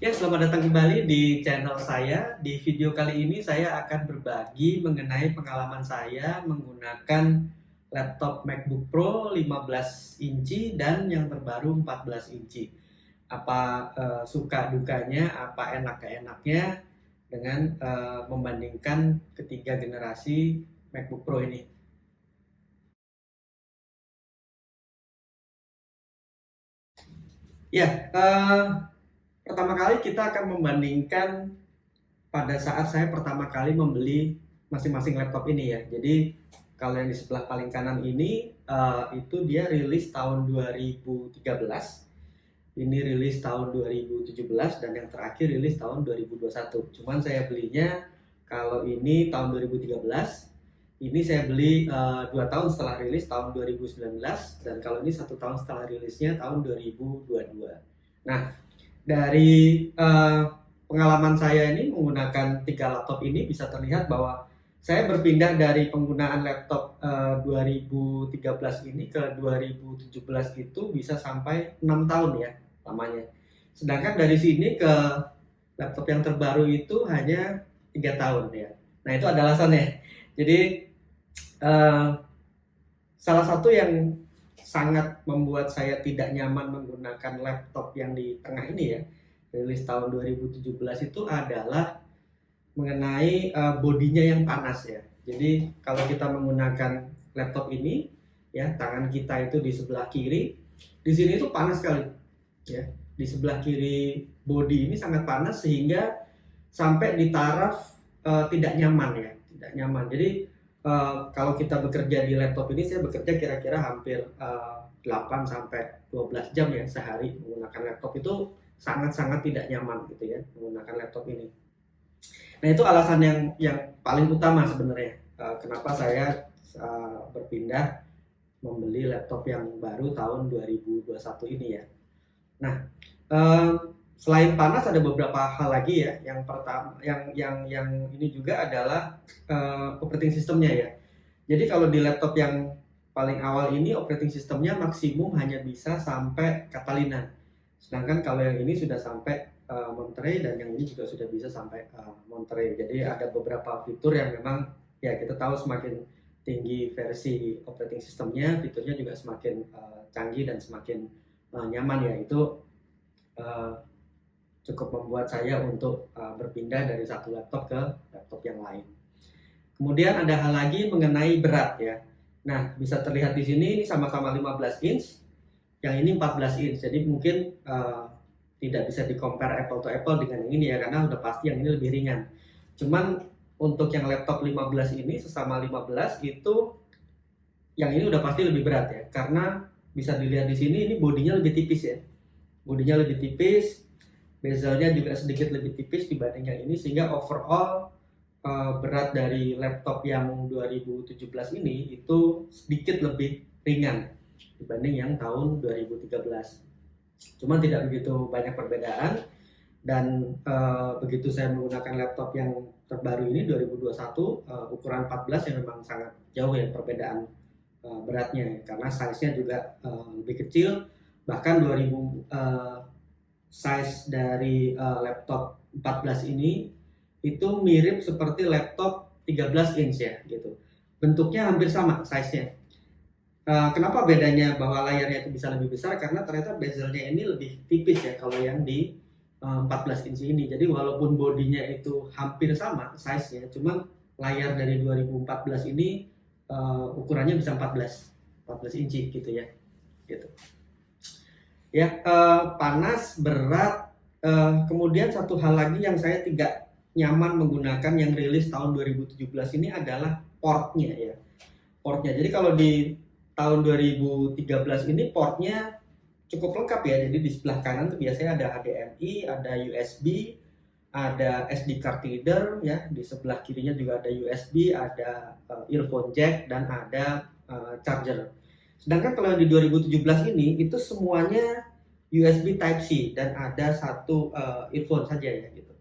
Ya, selamat datang kembali di channel saya. Di video kali ini saya akan berbagi mengenai pengalaman saya menggunakan laptop MacBook Pro 15 inci dan yang terbaru 14 inci. Apa suka dukanya, apa enak enaknya dengan membandingkan ketiga generasi MacBook Pro ini. Ya, pertama kali kita akan membandingkan pada saat saya pertama kali membeli masing-masing laptop ini ya. Jadi kalau yang di sebelah paling kanan ini itu dia rilis tahun 2013, ini rilis tahun 2017 dan yang terakhir rilis tahun 2021. Cuman saya belinya kalau ini tahun 2013, ini saya beli 2 tahun setelah rilis tahun 2019 dan kalau ini 1 tahun setelah rilisnya tahun 2022. Nah, dari pengalaman saya ini menggunakan 3 laptop ini bisa terlihat bahwa saya berpindah dari penggunaan laptop 2013 ini ke 2017 itu bisa sampai 6 tahun ya lamanya. Sedangkan dari sini ke laptop yang terbaru itu hanya 3 tahun ya. Nah, itu ada alasannya. Jadi salah satu yang sangat membuat saya tidak nyaman menggunakan laptop yang di tengah ini ya, rilis tahun 2017 itu adalah mengenai bodinya yang panas ya. Jadi kalau kita menggunakan laptop ini ya, tangan kita itu di sebelah kiri, di sini itu panas sekali ya. Di sebelah kiri bodi ini sangat panas sehingga sampai di taraf tidak nyaman ya, tidak nyaman. Jadi kalau kita bekerja di laptop ini, saya bekerja kira-kira hampir 8 sampai 12 jam ya sehari menggunakan laptop, itu sangat-sangat tidak nyaman gitu ya menggunakan laptop ini. Nah, itu alasan yang paling utama sebenarnya kenapa saya berpindah membeli laptop yang baru tahun 2021 ini ya. Nah, selain panas ada beberapa hal lagi ya. Yang pertama, yang ini juga adalah operating sistemnya ya. Jadi kalau di laptop yang paling awal ini operating sistemnya maksimum hanya bisa sampai Catalina. Sedangkan kalau yang ini sudah sampai Monterey dan yang ini juga sudah bisa sampai Monterey. Jadi ada beberapa fitur yang memang ya kita tahu semakin tinggi versi operating sistemnya, fiturnya juga semakin canggih dan semakin nyaman ya. Itu cukup membuat saya untuk berpindah dari satu laptop ke laptop yang lain. Kemudian ada hal lagi mengenai berat ya. Nah, bisa terlihat di sini ini sama-sama 15 inch, yang ini 14 inch. Jadi mungkin tidak bisa di-compare apple to apple dengan yang ini ya, karena udah pasti yang ini lebih ringan. Cuman untuk yang laptop 15 ini, sesama 15 itu yang ini udah pasti lebih berat ya, karena bisa dilihat di sini ini bodinya lebih tipis ya. Bodinya lebih tipis, bezelnya juga sedikit lebih tipis dibanding yang ini, sehingga overall berat dari laptop yang 2017 ini itu sedikit lebih ringan dibanding yang tahun 2013. Cuma tidak begitu banyak perbedaan, dan begitu saya menggunakan laptop yang terbaru ini 2021 ukuran 14 yang memang sangat jauh ya perbedaan beratnya, karena size-nya juga lebih kecil. Bahkan 2000 size dari laptop 14 ini itu mirip seperti laptop 13 inch ya gitu. Bentuknya hampir sama size-nya. Kenapa bedanya bahwa layarnya itu bisa lebih besar? Karena ternyata bezelnya ini lebih tipis ya kalau yang di 14 inch ini. Jadi walaupun bodinya itu hampir sama size-nya, cuman layar dari 2014 ini ukurannya bisa 14 inci gitu ya. Gitu. Ya, panas, berat. Kemudian satu hal lagi yang saya tidak nyaman menggunakan yang rilis tahun 2017 ini adalah portnya ya. Portnya. Jadi kalau di tahun 2013 ini portnya cukup lengkap ya. Jadi di sebelah kanan tuh biasanya ada HDMI, ada USB, ada SD card reader ya. Di sebelah kirinya juga ada USB, ada earphone jack dan ada charger. Sedangkan kalau di 2017 ini itu semuanya USB Type C dan ada satu earphone saja ya gitu.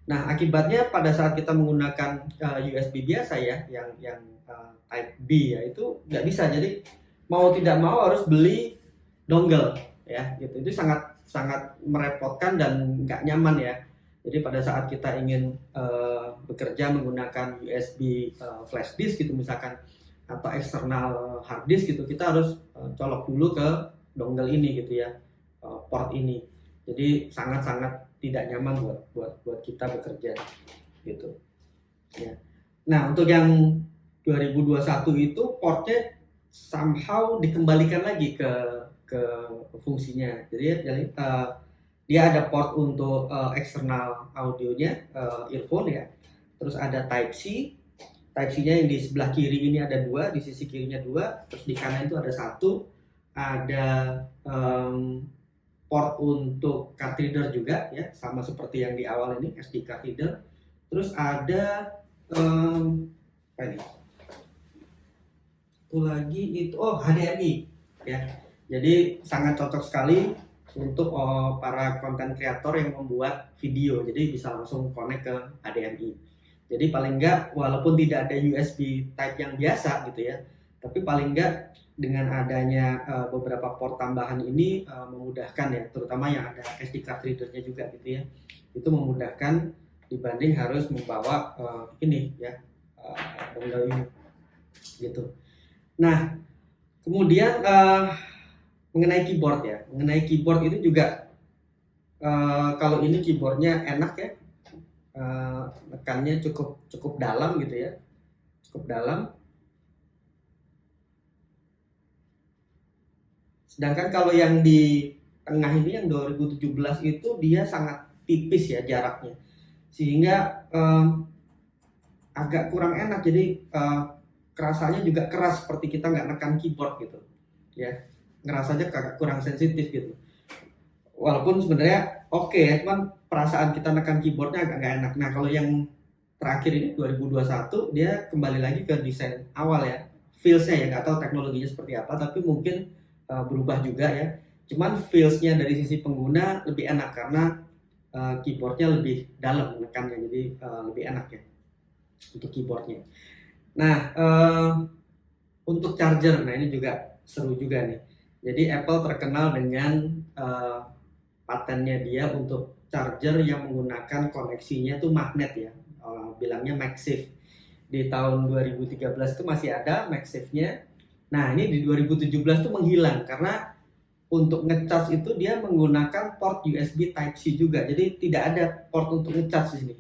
Nah, akibatnya pada saat kita menggunakan USB biasa ya, yang Type B ya, itu nggak bisa. Jadi mau tidak mau harus beli dongle ya gitu. Itu sangat sangat merepotkan dan nggak nyaman ya. Jadi pada saat kita ingin bekerja menggunakan USB flash disk gitu misalkan, atau eksternal hard disk gitu, kita harus colok dulu ke dongle ini gitu ya, port ini. Jadi sangat-sangat tidak nyaman buat kita bekerja gitu ya. Nah, untuk yang 2021 itu portnya somehow dikembalikan lagi ke fungsinya. Jadi dia ada port untuk eksternal audionya, earphone ya. Terus ada Type C. Type C-nya yang di sebelah kiri ini ada 2, di sisi kirinya 2, terus di kanan itu ada 1. Ada port untuk card reader juga ya, sama seperti yang di awal ini, SD card reader. Terus ada apa ini? Itu lagi itu HDMI ya. Jadi sangat cocok sekali untuk para konten kreator yang membuat video. Jadi bisa langsung connect ke HDMI. Jadi paling enggak walaupun tidak ada USB Type yang biasa gitu ya, tapi paling enggak dengan adanya beberapa port tambahan ini memudahkan ya, terutama yang ada SD card readernya juga gitu ya. Itu memudahkan dibanding harus membawa ini ya, dongle ini gitu. Nah, kemudian mengenai keyboard ya, mengenai keyboard itu juga kalau ini keyboardnya enak ya, tekannya cukup dalam gitu ya, cukup dalam. Sedangkan kalau yang di tengah ini yang 2017 itu dia sangat tipis ya jaraknya, sehingga agak kurang enak. Jadi kerasanya juga keras seperti kita nggak nekan keyboard gitu ya, ngerasanya kurang sensitif gitu. Walaupun sebenarnya oke ya, cuman perasaan kita nekan keyboardnya agak nggak enak. Nah, kalau yang terakhir ini 2021 dia kembali lagi ke desain awal ya, feelsnya ya, nggak tahu teknologinya seperti apa, tapi mungkin berubah juga ya. Cuman feelsnya dari sisi pengguna lebih enak karena keyboardnya lebih dalam menekannya, jadi lebih enak ya untuk keyboardnya. Nah, untuk charger, nah ini juga seru juga nih. Jadi Apple terkenal dengan patennya dia untuk charger yang menggunakan koneksinya tuh magnet ya, bilangnya MagSafe. Di tahun 2013 itu masih ada MagSafe-nya. Nah, ini di 2017 tuh menghilang karena untuk ngecharge itu dia menggunakan port USB Type C juga. Jadi tidak ada port untuk ngecharge di sini.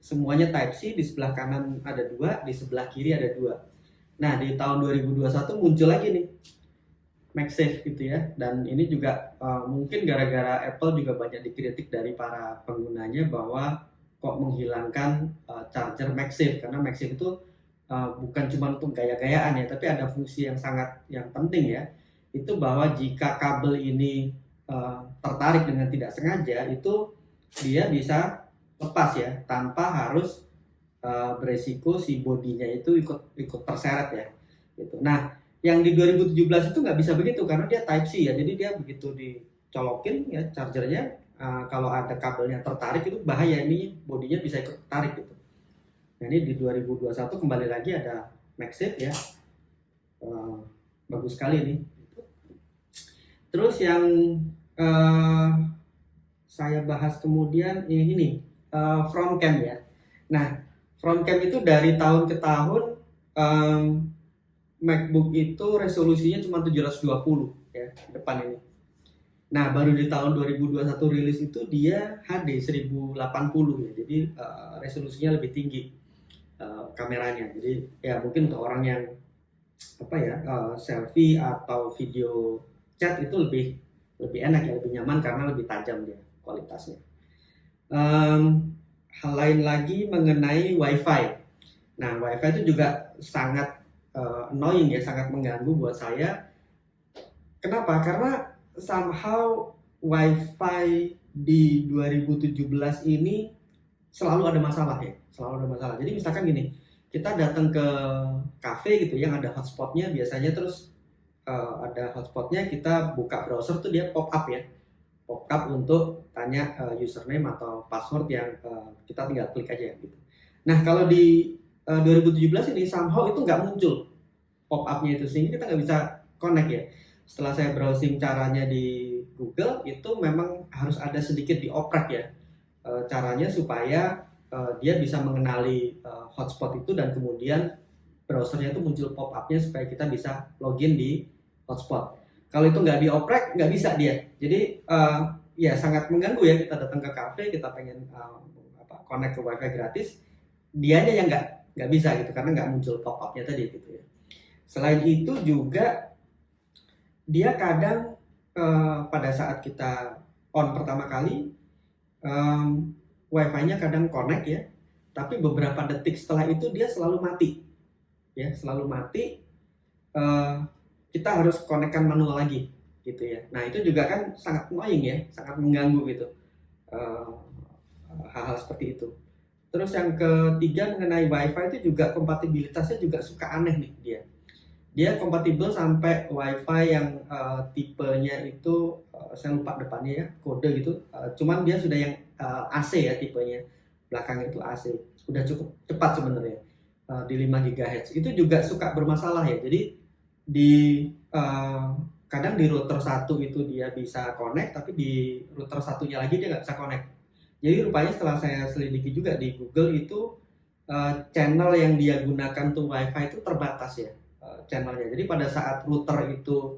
Semuanya Type C, di sebelah kanan ada 2, di sebelah kiri ada 2. Nah, di tahun 2021 muncul lagi nih MagSafe gitu ya. Dan ini juga mungkin gara-gara Apple juga banyak dikritik dari para penggunanya bahwa kok menghilangkan charger MagSafe, karena MagSafe itu bukan cuma untuk gaya-gayaan ya, tapi ada fungsi yang penting ya. Itu bahwa jika kabel ini tertarik dengan tidak sengaja, itu dia bisa lepas ya, tanpa harus beresiko si bodinya itu ikut terseret ya gitu. Nah, yang di 2017 itu nggak bisa begitu karena dia Type C ya, jadi dia begitu dicolokin ya chargernya, kalau ada kabelnya tertarik itu bahaya, ini bodinya bisa ikut tarik gitu. Nah, ini di 2021 kembali lagi ada MagSafe ya, bagus sekali nih. Terus yang saya bahas kemudian ini front cam ya. Nah, front cam itu dari tahun ke tahun MacBook itu resolusinya cuma 720 ya depan ini. Nah, baru di tahun 2021 rilis itu dia HD 1080 ya. Jadi resolusinya lebih tinggi kameranya. Jadi ya mungkin untuk orang yang selfie atau video chat itu lebih enak ya, lebih nyaman karena lebih tajam dia kualitasnya. Hal lain lagi mengenai WiFi. Nah, WiFi itu juga sangat annoying ya, sangat mengganggu buat saya. Kenapa? Karena somehow WiFi di 2017 ini selalu ada masalah ya, selalu ada masalah. Jadi misalkan gini, kita datang ke cafe gitu yang ada hotspotnya biasanya, terus ada hotspotnya, kita buka browser tuh dia pop up ya, pop up untuk tanya username atau password yang kita tinggal klik aja gitu. Nah, kalau di 2017 ini somehow itu nggak muncul pop up-nya itu, sehingga kita nggak bisa connect ya. Setelah saya browsing caranya di Google itu memang harus ada sedikit dioprek ya, caranya supaya dia bisa mengenali hotspot itu dan kemudian browsernya itu muncul pop-up-nya supaya kita bisa login di hotspot. Kalau itu nggak dioprek, nggak bisa dia. Jadi ya sangat mengganggu ya, kita datang ke cafe, kita pengen connect ke wifi gratis, dia aja yang nggak bisa gitu karena nggak muncul pop-up-nya tadi gitu ya. Selain itu juga dia kadang pada saat kita on pertama kali wifi-nya kadang connect ya, tapi beberapa detik setelah itu dia selalu mati ya, selalu mati. Kita harus connect-kan manual lagi gitu ya. Nah itu juga kan sangat annoying ya, sangat mengganggu gitu hal-hal seperti itu. Terus yang ketiga mengenai wifi itu juga kompatibilitasnya juga suka aneh nih dia. Dia kompatibel sampai wifi yang tipenya itu saya lupa depannya ya, kode gitu. Cuman dia sudah yang AC ya tipenya, belakangnya itu AC. Udah cukup cepat sebenarnya di 5 GHz. Itu juga suka bermasalah ya. Jadi di kadang di router satu itu dia bisa connect, tapi di router satunya lagi dia nggak bisa connect. Jadi rupanya setelah saya selidiki juga di Google itu channel yang dia gunakan untuk wifi itu terbatas ya channelnya. Jadi pada saat router itu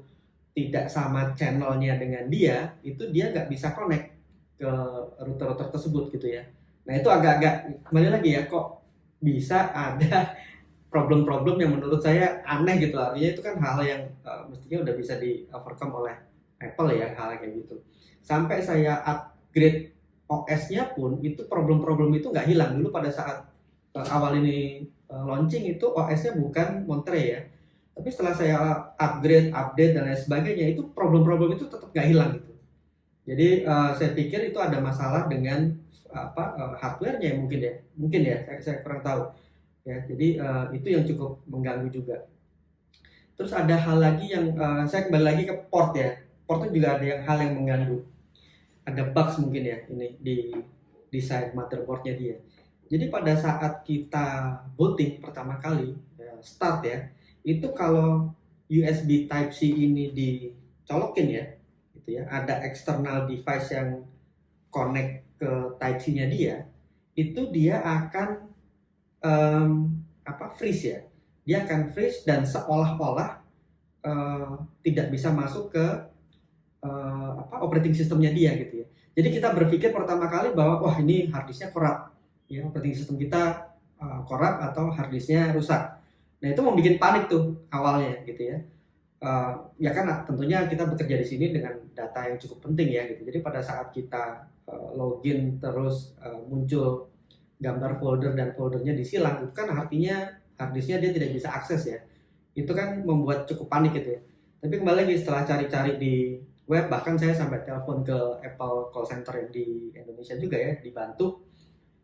tidak sama channelnya dengan dia, itu dia nggak bisa connect ke router-router tersebut gitu ya. Nah itu agak-agak kembali lagi ya, kok bisa ada problem-problem yang menurut saya aneh gitu. Artinya itu kan hal yang mestinya udah bisa di overcome oleh Apple ya, hal kayak gitu. Sampai saya upgrade OS-nya pun itu problem-problem itu nggak hilang. Dulu pada saat awal ini launching itu OS-nya bukan Monterey ya, tapi setelah saya upgrade, update dan lain sebagainya, itu problem-problem itu tetap nggak hilang gitu. Jadi saya pikir itu ada masalah dengan hardware-nya mungkin ya, saya kurang tahu ya. Jadi itu yang cukup mengganggu juga. Terus ada hal lagi yang saya kembali lagi ke port ya. Portnya juga ada hal yang mengganggu. Ada bugs mungkin ya ini di side motherboardnya dia. Jadi pada saat kita booting pertama kali start ya, itu kalau USB Type-C ini dicolokin ya, gitu ya, ada external device yang connect ke Type-C-nya dia, itu dia akan freeze ya. Dia akan freeze dan seolah-olah tidak bisa masuk ke operating systemnya dia gitu ya. Jadi kita berpikir pertama kali bahwa wah ini harddisknya korup ya, operating system kita korup atau harddisknya rusak. Nah itu membuat panik tuh awalnya gitu ya. Ya kan tentunya kita bekerja di sini dengan data yang cukup penting ya gitu. Jadi pada saat kita login terus muncul gambar folder dan foldernya disilang, itu kan artinya harddisknya dia tidak bisa akses ya. Itu kan membuat cukup panik gitu ya. Tapi kembali lagi setelah cari-cari di web, bahkan saya sampai telepon ke Apple call center yang di Indonesia juga ya, dibantu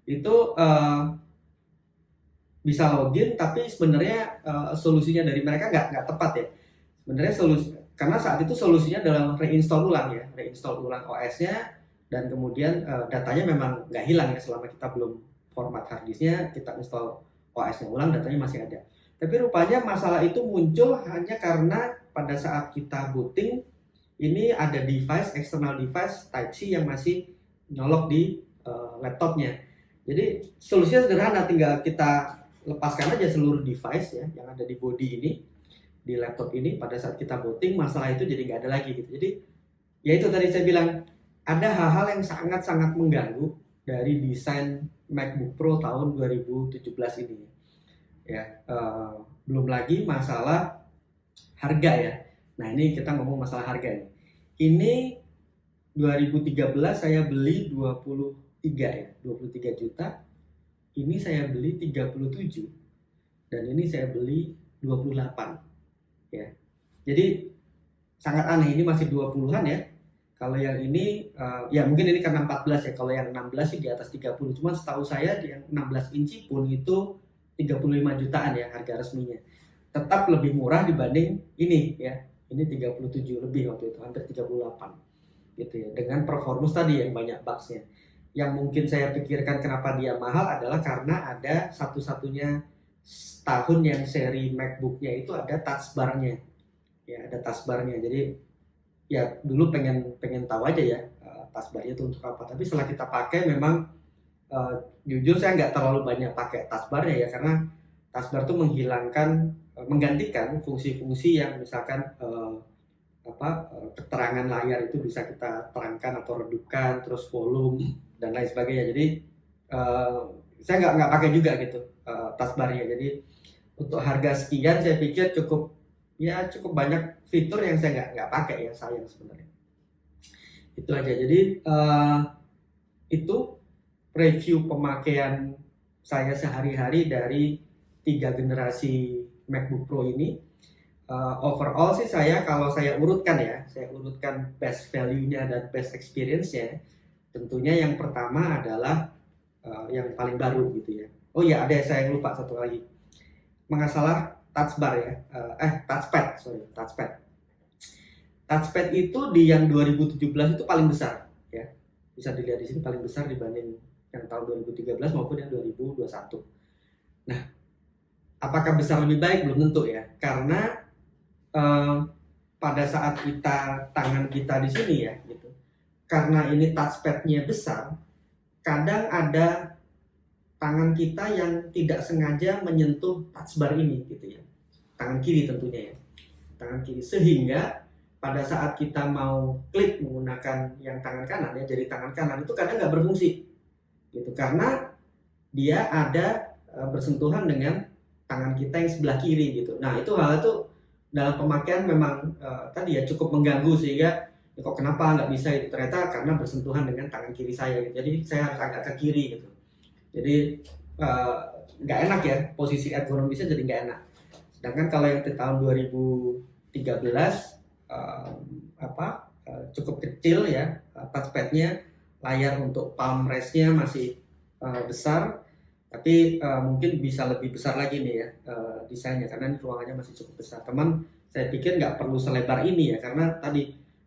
itu bisa login, tapi sebenarnya solusinya dari mereka nggak tepat ya. Sebenarnya karena saat itu solusinya adalah reinstall ulang OS-nya, dan kemudian datanya memang nggak hilang ya selama kita belum format harddisknya, kita install OS-nya ulang, datanya masih ada. Tapi rupanya masalah itu muncul hanya karena pada saat kita booting ini ada external device Type-C yang masih nyolok di laptopnya. Jadi solusinya sederhana, tinggal kita lepaskan aja seluruh device ya yang ada di body ini, di laptop ini. Pada saat kita booting, masalah itu jadi nggak ada lagi gitu. Jadi ya itu tadi saya bilang, ada hal-hal yang sangat-sangat mengganggu dari desain MacBook Pro tahun 2017 ini ya. Belum lagi masalah harga ya. Nah ini kita ngomong masalah harga nih. Ini 2013 saya beli 23 juta. Ini saya beli 37. Dan ini saya beli 28 ya. Jadi sangat aneh, ini masih 20-an ya. Kalau yang ini ya mungkin ini karena 14 ya. Kalau yang 16 sih di atas 30. Cuma setahu saya yang 16 inci pun itu 35 jutaan ya harga resminya. Tetap lebih murah dibanding ini ya. Ini 37 lebih waktu itu, hampir 38 gitu ya. Dengan performance tadi yang banyak bugs-nya. Yang mungkin saya pikirkan kenapa dia mahal adalah karena ada satu-satunya tahun yang seri MacBook-nya itu ada touch bar-nya. Ya, ada touch bar-nya. Jadi ya dulu pengen tahu aja ya taskbarnya itu untuk apa. Tapi setelah kita pakai memang jujur saya nggak terlalu banyak pakai taskbarnya ya, karena taskbar itu menggantikan fungsi-fungsi yang misalkan keterangan layar itu bisa kita terangkan atau redupkan, terus volume dan lain sebagainya. Jadi saya nggak pakai juga gitu taskbarnya. Jadi untuk harga sekian saya pikir cukup banyak fitur yang saya nggak pakai ya, sayang sebenarnya. Itu aja. Jadi itu review pemakaian saya sehari-hari dari 3 generasi MacBook Pro ini. Overall sih kalau saya urutkan best value-nya dan best experience-nya, tentunya yang pertama adalah yang paling baru gitu ya. Oh ya, ada saya lupa satu lagi. Masalah touchbar ya, touchpad. Touchpad itu di yang 2017 itu paling besar ya. Bisa dilihat di sini paling besar dibanding yang tahun 2013 maupun yang 2021. Nah, apakah besar lebih baik? Belum tentu ya. Karena pada saat tangan kita di sini ya gitu. Karena ini touchpad-nya besar, kadang ada tangan kita yang tidak sengaja menyentuh touchbar ini gitu ya. Tangan kiri tentunya ya. Tangan kiri, sehingga pada saat kita mau klik menggunakan yang tangan kanan ya, jari tangan kanan itu kadang nggak berfungsi gitu, karena dia ada bersentuhan dengan tangan kita yang sebelah kiri gitu. Nah, itu hal itu dalam pemakaian memang tadi ya cukup mengganggu, sehingga kok kenapa nggak bisa itu, ternyata karena bersentuhan dengan tangan kiri saya gitu. Jadi saya harus agak ke kiri gitu. Jadi nggak enak ya, posisi ergonomisnya jadi nggak enak. Sedangkan kalau yang di tahun 2013 cukup kecil ya touchpadnya, layar untuk palm rest-nya masih besar, tapi mungkin bisa lebih besar lagi nih ya desainnya, karena ruangannya masih cukup besar. Teman, saya pikir nggak perlu selebar ini ya, karena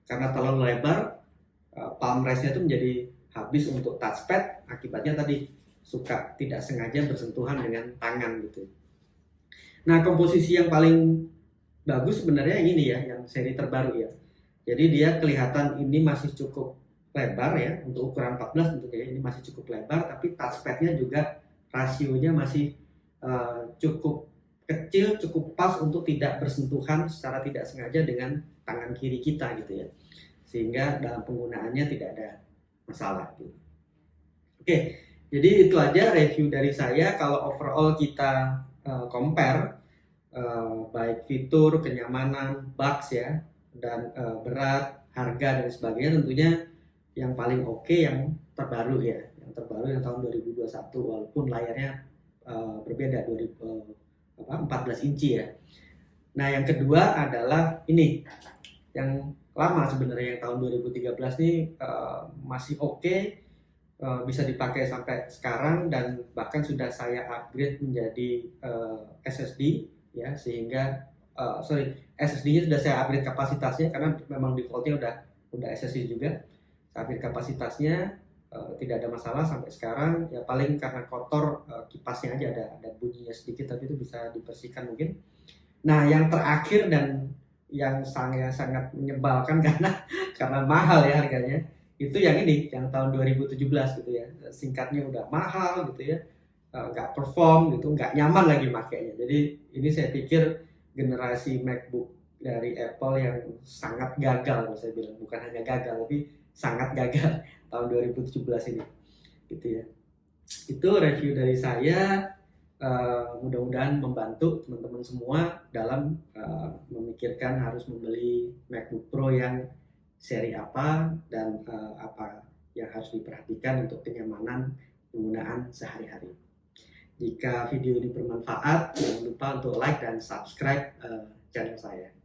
terlalu lebar, palm rest-nya itu menjadi habis untuk touchpad, akibatnya tadi suka tidak sengaja bersentuhan dengan tangan gitu. Nah, komposisi yang paling bagus sebenarnya yang ini ya, yang seri terbaru ya. Jadi dia kelihatan ini masih cukup lebar ya, untuk ukuran 14 tentunya ini masih cukup lebar, tapi touchpad-nya juga rasionya masih cukup kecil, cukup pas untuk tidak bersentuhan secara tidak sengaja dengan tangan kiri kita gitu ya, sehingga dalam penggunaannya tidak ada masalah gitu. Oke, jadi itu aja review dari saya. Kalau overall kita compare baik fitur, kenyamanan, bugs ya, dan berat, harga dan sebagainya, tentunya yang paling oke yang terbaru ya, yang tahun 2021, walaupun layarnya berbeda 14 inci ya. Nah, yang kedua adalah ini yang lama sebenarnya, yang tahun 2013 ini masih oke, bisa dipakai sampai sekarang, dan bahkan sudah saya upgrade menjadi SSD ya, sehingga SSD-nya sudah saya upgrade kapasitasnya, karena memang defaultnya udah SSD juga. Saya upgrade kapasitasnya, tidak ada masalah sampai sekarang ya. Paling karena kotor kipasnya aja ada bunyinya sedikit, tapi itu bisa dibersihkan mungkin. Nah, yang terakhir dan yang sangat menyebalkan karena mahal ya harganya, itu yang ini, yang tahun 2017 gitu ya. Singkatnya udah mahal gitu ya, nggak perform gitu, nggak nyaman lagi makainya. Jadi ini saya pikir generasi MacBook dari Apple yang sangat gagal, saya bilang, bukan hanya gagal tapi sangat gagal tahun 2017 ini gitu ya. Itu review dari saya, mudah-mudahan membantu teman-teman semua dalam memikirkan harus membeli MacBook Pro yang seri apa, dan apa yang harus diperhatikan untuk kenyamanan penggunaan sehari-hari. Jika video ini bermanfaat, jangan lupa untuk like dan subscribe channel saya.